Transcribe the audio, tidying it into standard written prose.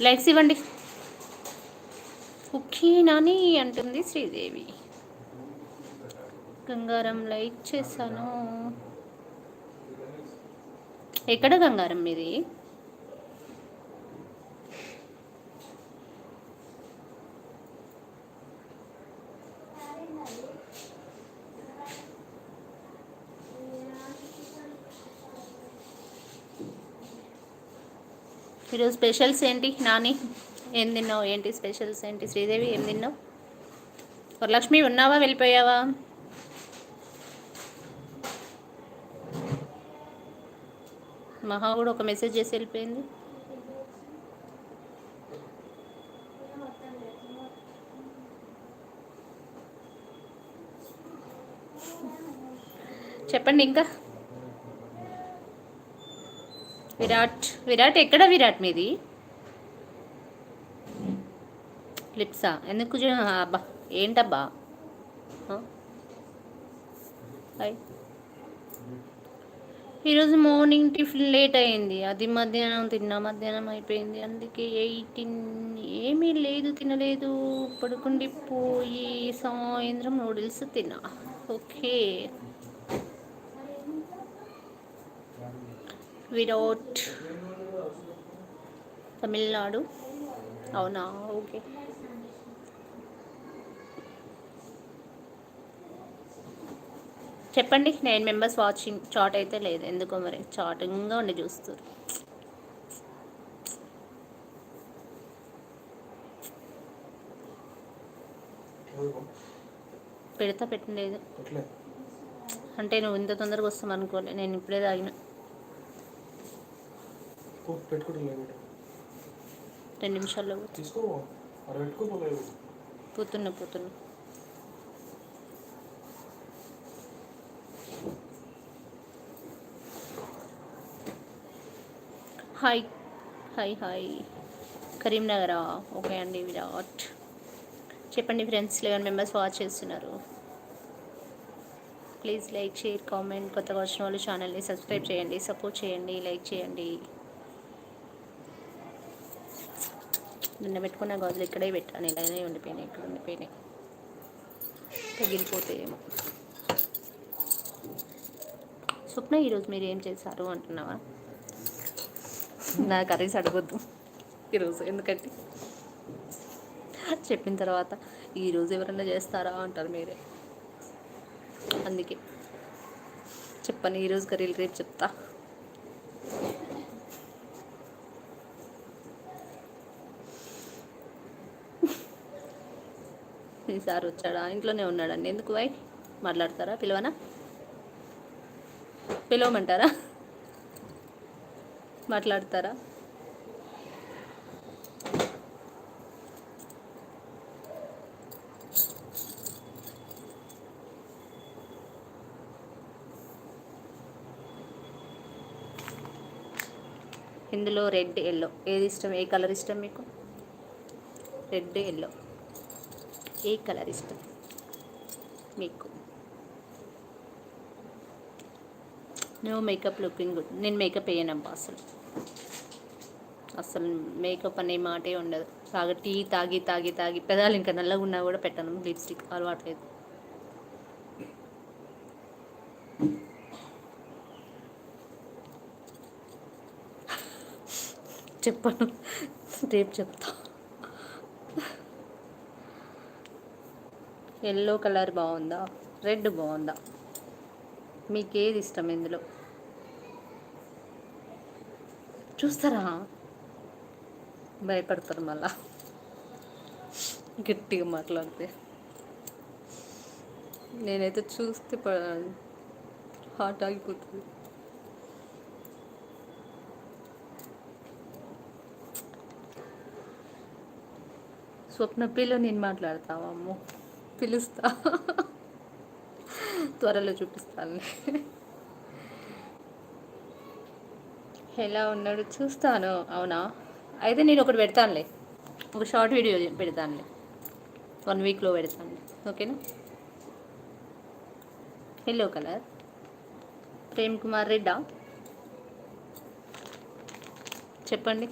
Likes ఇవ్వండి. Okay Nani అంటుంది Sridevi. Gangaram like చేశాను. ఎక్కడ గంగారం మీది? ఈరోజు స్పెషల్స్ ఏంటి నాని? ఏం తిన్నావు? ఏంటి స్పెషల్స్ ఏంటి? శ్రీదేవి ఏం తిన్నావు? వరలక్ష్మి ఉన్నావా, వెళ్ళిపోయావా? మహా కూడా ఒక మెసేజ్ చేసి వెళ్ళిపోయింది. చెప్పండి ఇంకా. విరాట్ ఎక్కడ? విరాట్ మీది లిప్సా? ఎందుకు అబ్బా, ఏంటబ్బా? హాయ్. ఈరోజు మార్నింగ్ టిఫిన్ లేట్ అయింది, అది మధ్యాహ్నం తిన్నా, మధ్యాహ్నం అయిపోయింది, అందుకే 18 ఏమీ లేదు, తినలేదు, పడుకుండిపోయి సాయంత్రం నూడిల్స్ తిన్నా. ఓకే. విరాట్ తమిళనాడు, అవునా? ఓకే. చెప్పండి. 9 మెంబర్స్ వాచింగ్. చాట్ అయితే లేదు, ఎందుకో మరి చాటింగ్గా ఉండి చూస్తారు. పెట్టలేదు అంటే నువ్వు ఇంత తొందరగా వస్తాం అనుకోలే, నేను ఇప్పుడే తాగిన. 2 నిమిషాల్లో పోతున్నా. Hi hi hi. కరీంనగరా? ఓకే అండి. విరాట్ చెప్పండి ఫ్రెండ్స్. 11 మెంబర్స్ వాచ్ చేస్తున్నారు. Please like, share, comment. కొత్తగా వచ్చిన వాళ్ళు ఛానల్ని సబ్స్క్రైబ్ చేయండి, సపోర్ట్ చేయండి, లైక్ చేయండి. నిన్న పెట్టుకున్న గాజులు ఇక్కడే పెట్టాను, ఇలానే ఉండిపోయినాయి, ఇక్కడ ఉండిపోయినాయి, తగిలిపోతాయేమో. స్వప్న, ఈరోజు మీరు ఏం చేశారు అంటున్నావా? నా కర్రీస్ అడగొద్దు ఈరోజు, ఎందుకంటే చెప్పిన తర్వాత ఈరోజు ఎవరైనా చేస్తారా అంటారు మీరే, అందుకే చెప్పను. ఈరోజు కర్రీలు రేపు చెప్తా. ఈసారి వచ్చాడా? ఇంట్లోనే ఉన్నాడండి. ఎందుకు వై మాట్లాడతారా? పిలవమంటారా? మాట్లాడతారా? ఇందులో రెడ్, ఎల్లో ఏది ఇష్టం? ఏ కలర్ ఇష్టం మీకు? రెడ్, ఎల్లో ఏ కలర్ ఇష్టం మీకు? No makeup looking good. నేను మేకప్ వేయనమ్మా, అసలు మేకప్ అనే మాటే ఉండదు. టీ తాగి పెదాలు ఇంకా నల్లగా ఉన్నా కూడా పెట్టను లిప్స్టిక్, అలవాట్లేదు. చెప్పను, రేపు చెప్తా. ఎల్లో కలర్ బాగుందా, రెడ్ బాగుందా? మీకు ఏది ఇష్టం ఇందులో? చూస్తారా? భయపడతారు మళ్ళా గట్టిగా మాట్లాడితే. నేనైతే చూస్తే హార్ట్ ఆగిపోతుంది. స్వప్న పిల్ల, నేను మాట్లాడతావా? అమ్మో, పిలుస్తా, త్వరలో చూపిస్తాను. ఎలా ఉన్నాడు చూస్తాను. అవునా? అయితే నేను ఒకటి పెడతానులే, ఒక షార్ట్ వీడియో పెడతానులే, 1 వీక్లో పెడతాను. ఓకేనా? Yellow colour. ప్రేమ్ కుమార్ రెడ్డా? చెప్పండి.